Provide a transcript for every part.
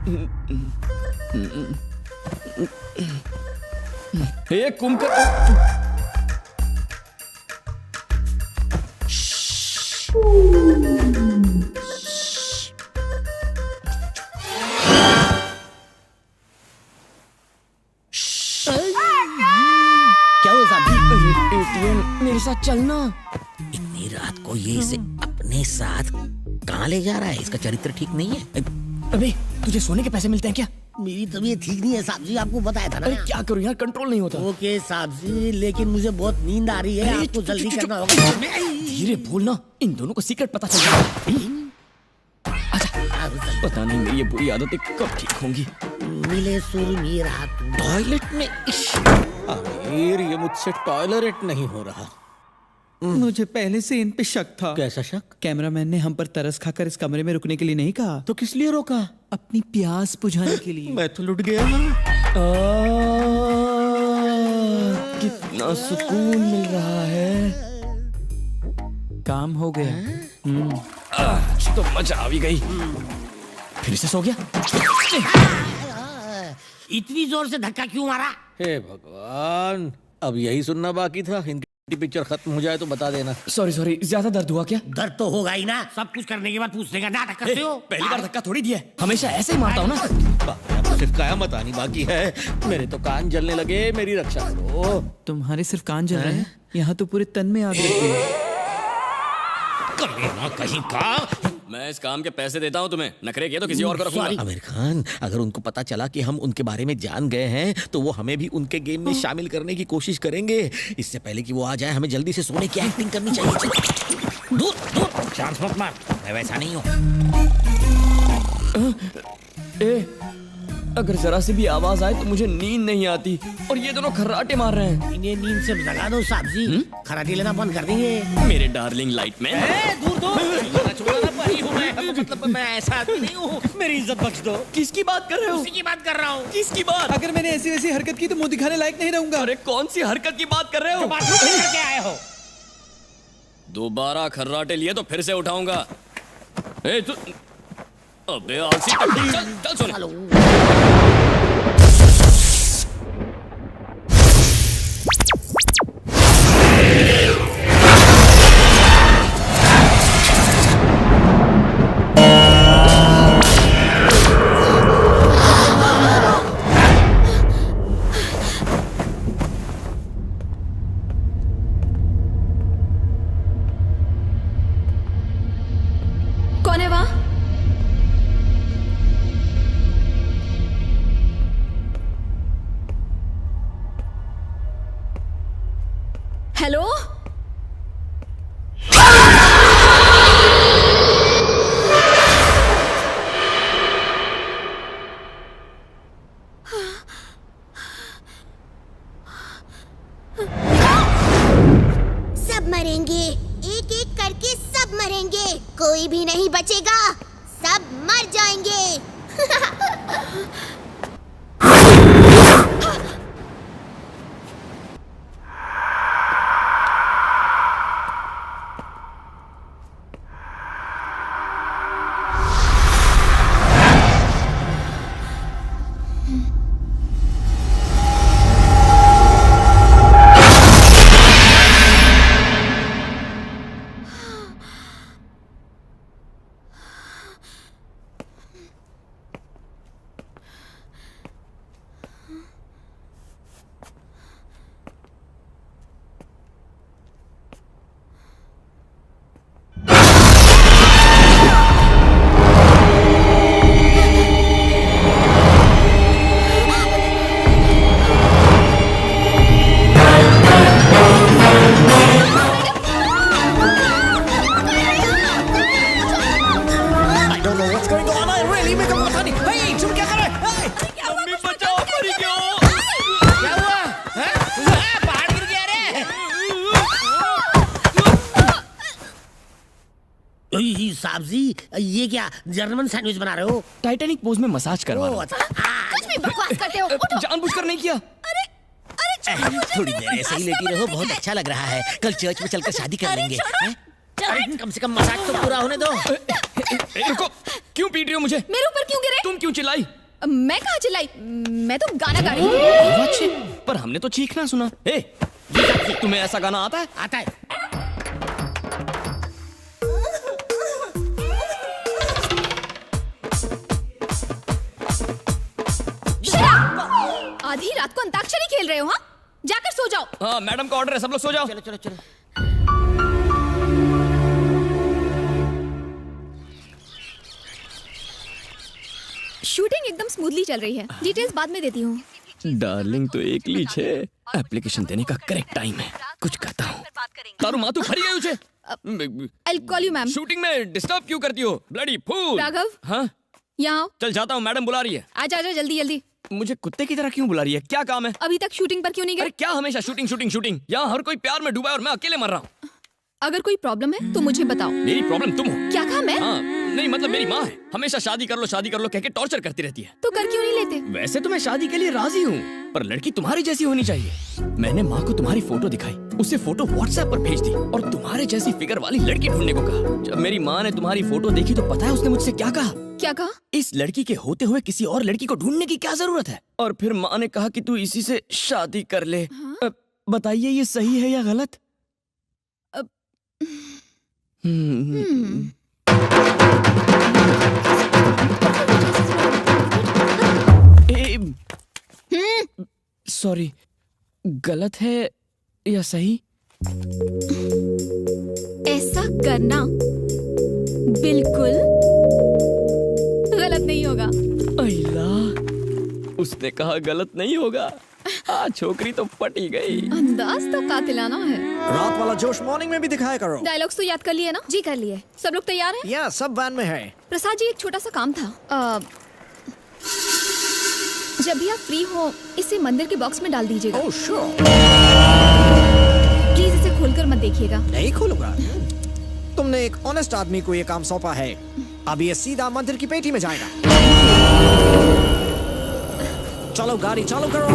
हे कुंभकर, क्या हुआ साहब? एटीएम मेरे साथ चलना। इतनी रात को ये इसे अपने साथ कहाँ ले जा रहा है? इसका चरित्र ठीक नहीं है। अबे तुझे सोने के पैसे मिलते हैं क्या? मेरी तबीयत ठीक नहीं है साहब जी, आपको बताया था अरे ना। क्या करूं यार, कंट्रोल नहीं होता। ओके साहब जी, लेकिन मुझे बहुत नींद आ रही है, आपको जल्दी करना होगा। धीरे बोलना, इन दोनों को सीक्रेट पता चल जाएगा। पता नहीं मेरी ये बुरी आदतें कब ठीक होंगी। मिले सुर मेरा टॉयलेट में। आमिर, ये मुझसे टॉयलेट नहीं हो रहा। मुझे पहले से इन पे शक था। कैसा शक? कैमरामैन ने हम पर तरस खाकर इस कमरे में रुकने के लिए नहीं कहा, तो किस लिए रोका? अपनी प्यास बुझाने के लिए। मैं तो लुट गया। कितना सुकून मिल रहा है। काम हो गया। तो मजा आ भी गई। फिर से सो गया। इतनी जोर से धक्का क्यों मारा? हे भगवान, अब यही सुनना बाकी था। इनकी पिक्चर खत्म हो जाए तो बता देना। सॉरी, ज्यादा दर्द हुआ क्या? दर्द तो होगा ही ना, सब कुछ करने के बाद पूछने का नाटक करते हो। पहली बार धक्का थोड़ी दिया है, हमेशा ऐसे ही मारता हूँ ना। अब सिर्फ कयामत आनी बाकी है। मेरे तो कान जलने लगे, मेरी रक्षा करो। तुम्हारे सिर्फ कान जल रहे हैं, यहाँ तो पूरे तन में आग लगी है। ना कहीं का। मैं इस काम के पैसे देता हूँ तुम्हें, नखरे किए तो किसी और को रखूंगा। आमिर खान, अगर उनको पता चला कि हम उनके बारे में जान गए हैं तो वो हमें भी उनके गेम में शामिल करने की कोशिश करेंगे। इससे पहले कि वो आ जाए, हमें जल्दी से सोने की एक्टिंग करनी चाहिए। दूर दूर, चांस मत मार, मैं वैसा नहीं हूँ। अगर जरा सी भी आवाज आए तो मुझे नींद नहीं आती, और ये दोनों खर्राटे मार रहे हैं। इन्हें नींद से जगा दो साहब जी, खराटे लेना बंद कर देंगे। मेरे डार्लिंग लाइट मैन। दूर दूर, मतलब मैं ऐसा आदमी नहीं हूँ, मेरी इज्जत बख्श दो। किसकी बात कर रहे हो? उसी की बात कर रहा हूँ। किसकी बात? अगर मैंने ऐसी वैसी हरकत की तो मुंह दिखाने लायक नहीं रहूंगा। अरे कौन सी हरकत की बात कर रहे हो? बाथरूम में करके आए हो। दोबारा खर्राटे लिए तो फिर से उठाऊंगा। ए तू, अबे आलसी टट्टी, चल सोने। कौन है वहां? हेलो? सब मरेंगे, एक एक करके सब मरेंगे, कोई भी नहीं बचेगा, सब मर जाएंगे। साहब जी, ये क्या जर्मन सैंडविच बना रहे हो? टाइटैनिक पोज में मसाज करवा रहा हूं। कुछ भी बकवास करते हो। उठो। जानबूझकर नहीं किया। थोड़ी देर ऐसे ही लेटी रहो, बहुत अच्छा लग रहा है। कल चर्च में चलकर शादी कर लेंगे। हैं? अरे कम से कम मजाक तो पूरा होने दो। रुको, क्यों पीट रही हो मुझे? मेरे ऊपर क्यों गिरे? तुम क्यों चिल्लाई? मैं कहाँ चिल्लाई? मैं तो गाना गा रही हूँ। अच्छे, पर हमने तो चीखना सुना। तुम्हें ऐसा गाना आता है? आता है। आधी रात को अंताक्षरी खेल रहे हो? हाँ, जाकर सो जाओ। हाँ, मैडम का ऑर्डर है, सब लोग सो जाओ। चलो चलो चलो। शूटिंग एकदम स्मूथली चल रही है। डिटेल्स बाद में देती हूँ। डार्लिंग तो एक लीच है। एप्लीकेशन देने का करेक्ट टाइम है। कुछ कहता हूँ। तारू माँ तू खरी गई उसे। I'll call you, ma'am. Shooting में डिस्टर्ब क्यों करती हो? Bloody fool. राघव, हाँ, यहाँ आओ। चल जाता हूँ, मैडम बुला रही है। आजा आजा जल्दी जल्दी। मुझे कुत्ते की तरह क्यों बुला रही है? क्या काम है? अभी तक शूटिंग पर क्यों नहीं अरे गए? क्या हमेशा शूटिंग शूटिंग शूटिंग? यहाँ हर कोई प्यार में डूबा है और मैं अकेले मर रहा हूँ। अगर कोई प्रॉब्लम है तो मुझे बताओ। मेरी प्रॉब्लम तुम हो। क्या कहा मैं? हाँ, नहीं मतलब मेरी माँ है। हमेशा शादी कर लो कह के टॉर्चर करती रहती है। तो कर क्यों नहीं लेते? वैसे तो मैं शादी के लिए राजी हूँ, पर लड़की तुम्हारी जैसी होनी चाहिए। मैंने माँ को तुम्हारी फोटो दिखाई, उसे फोटो व्हाट्सएप पर भेज दी और तुम्हारे जैसी फिगर वाली लड़की ढूंढने को कहा। जब मेरी माँ ने तुम्हारी फोटो देखी तो पता है उसने मुझसे क्या कहा? क्या कहा? इस लड़की के होते हुए किसी और लड़की को ढूंढने की क्या जरूरत है? और फिर माँ ने कहा कि तू इसी से शादी कर ले। बताइए ये सही है या गलत? सॉरी, गलत है या सही? ऐसा करना बिल्कुल गलत नहीं होगा। अल्ला, उसने कहा गलत नहीं होगा। छोकरी तो पटी गई। अंदाज तो कातिलाना है। रात वाला जोश मॉर्निंग में भी दिखाया करो। डायलॉग्स तो याद कर लिए ना? जी कर लिए। सब लोग तैयार हैं? या सब वैन में है। प्रसाद जी, एक छोटा सा काम था। जब भी आप फ्री हो इसे मंदिर के बॉक्स में डाल दीजिएगा। Oh sure. प्लीज इसे खोलकर मत देखिएगा। नहीं खोलूंगा। तुमने एक ऑनेस्ट आदमी को ये काम सौंपा है, अब ये सीधा मंदिर की पेटी में जाएगा। चलो गाड़ी चालू करो।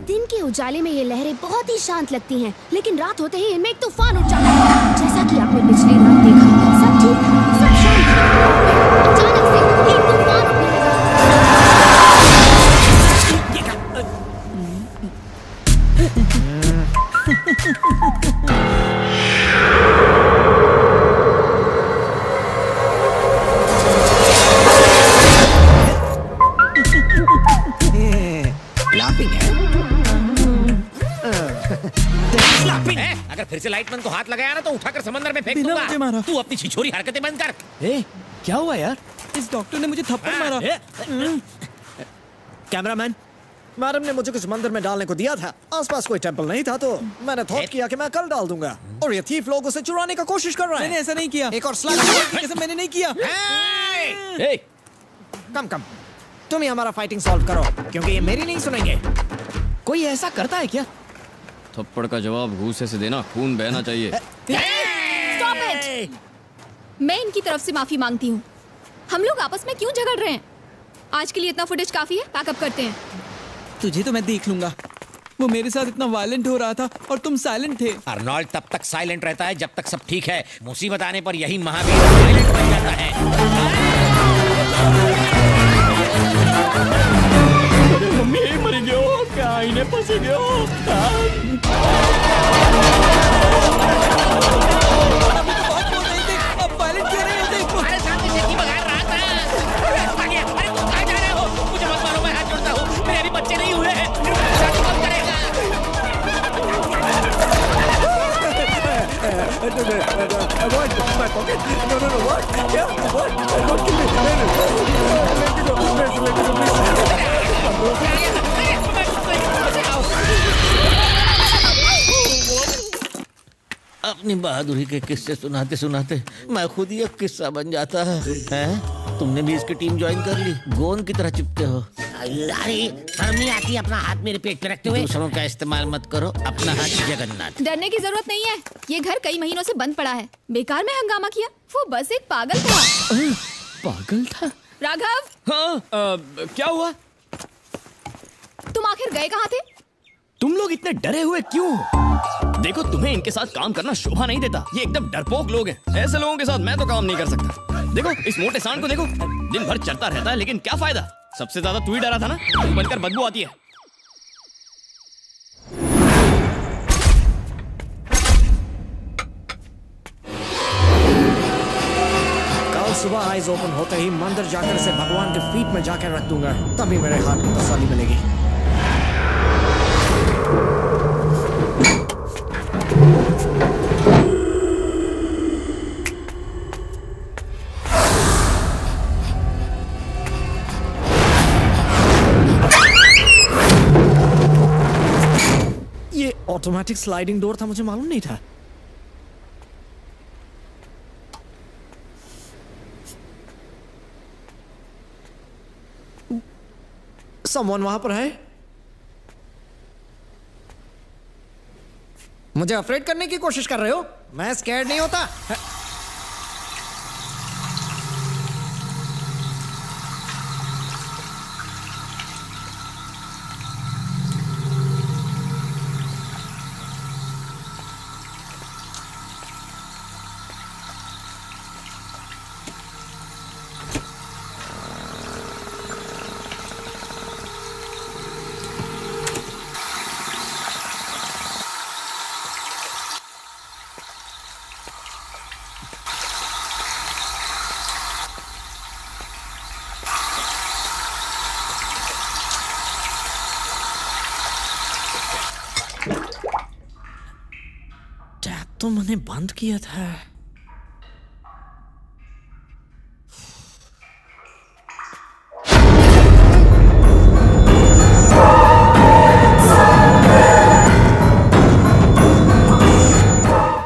दिन के उजाले में ये लहरें बहुत ही शांत लगती हैं, लेकिन रात होते ही इनमें एक तूफान उठ जाता है। जैसा कि आपने पिछली रात देखा, सब ठीक, सब शांत था। अचानक से एक तूफान उठने लगा। लाफिंग है। अगर फिर से लाइटमैन को हाथ लगाया ना तो उठाकर समंदर में फेंक बिना मुझे मारा। दूंगा। तू अपनी छिछोरी हरकतें बंद कर। क्या हुआ यार? इस डॉक्टर ने मुझे थप्पड़ मारा। कैमरामैन, मैडम ने मुझे कुछ मंदिर में डालने को दिया था। आसपास कोई टेंपल नहीं था तो मैंने थॉट किया कि मैं कल डाल दूंगा। और ये थीफ लोग उसे चुराने का कोशिश कर रहे मैंने हैं। ऐसा नहीं किया। एक और स्लैग। कैसे मैंने नहीं किया। कम कम, तुम ही हमारा फाइटिंग सॉल्व करो, क्योंकि ये मेरी नहीं सुनेंगे। कोई ऐसा करता है क्या? थप्पड़ का जवाब घूसे से देना, खून बहना चाहिए। Stop it! मैं इनकी तरफ से माफी मांगती हूँ। हम लोग आपस में क्यों झगड़ रहे हैं? आज के लिए इतना फुटेज काफी है, पैकअप करते हैं। तुझे तो मैं देख लूंगा। वो मेरे साथ इतना वायलेंट हो रहा था और तुम साइलेंट थे। अर्नोल्ड तब तक साइलेंट रहता है जब तक सब ठीक है। मुसीबत आने पर यही महावीर साइलेंट बन जाता है। मम्मी मर गयो, क्या इन्हें फंस गयो। बहुत बोल रहे थे, अब वायलेंट क्यों रहे थे? अरे सामने से की बघार रहा था। अरे तुम कहाँ जा रहे हो? मुझे मत मारो, मैं हाथ जोड़ता हूँ। मेरे अभी बच्चे नहीं हुए हैं। शादी कब करेगा? अपनी बहादुरी के किस्से सुनाते सुनाते मैं खुद ही एक किस्सा बन जाता है। तुमने भी इसकी टीम ज्वाइन कर ली, गोंद की तरह चिपते हो। अरे शर्म नहीं आती अपना हाथ मेरे पेट पे रखते हुए? दूसरों का इस्तेमाल मत करो, अपना हाथ जगन्नाथ। डरने की जरूरत नहीं है, ये घर कई महीनों से बंद पड़ा है। बेकार में हंगामा किया, वो बस एक पागल था। पागल था? राघव, हाँ, क्या हुआ? तुम आखिर गए कहाँ थे? तुम लोग इतने डरे हुए क्यों? देखो, तुम्हें इनके साथ काम करना शोभा नहीं देता। ये एकदम डरपोक लोग हैं। ऐसे लोगों के साथ मैं तो काम नहीं कर सकता। देखो इस मोटे सांड को देखो, दिन भर चलता रहता है, लेकिन क्या फायदा? सबसे ज्यादा तू ही डरा था ना, तू बनकर बदबू आती है। कल सुबह आइज ओपन होते ही मंदिर जाकर इसे भगवान के फीट में जाकर रख दूंगा, तभी मेरे हाथ को तसल्ली मिलेगी। ये ऑटोमेटिक स्लाइडिंग डोर था, मुझे मालूम नहीं था। समवन वहां पर है? मुझे अफ्रेड करने की कोशिश कर रहे हो? मैं स्कैर्ड नहीं होता। टैप तो मैंने बंद किया था।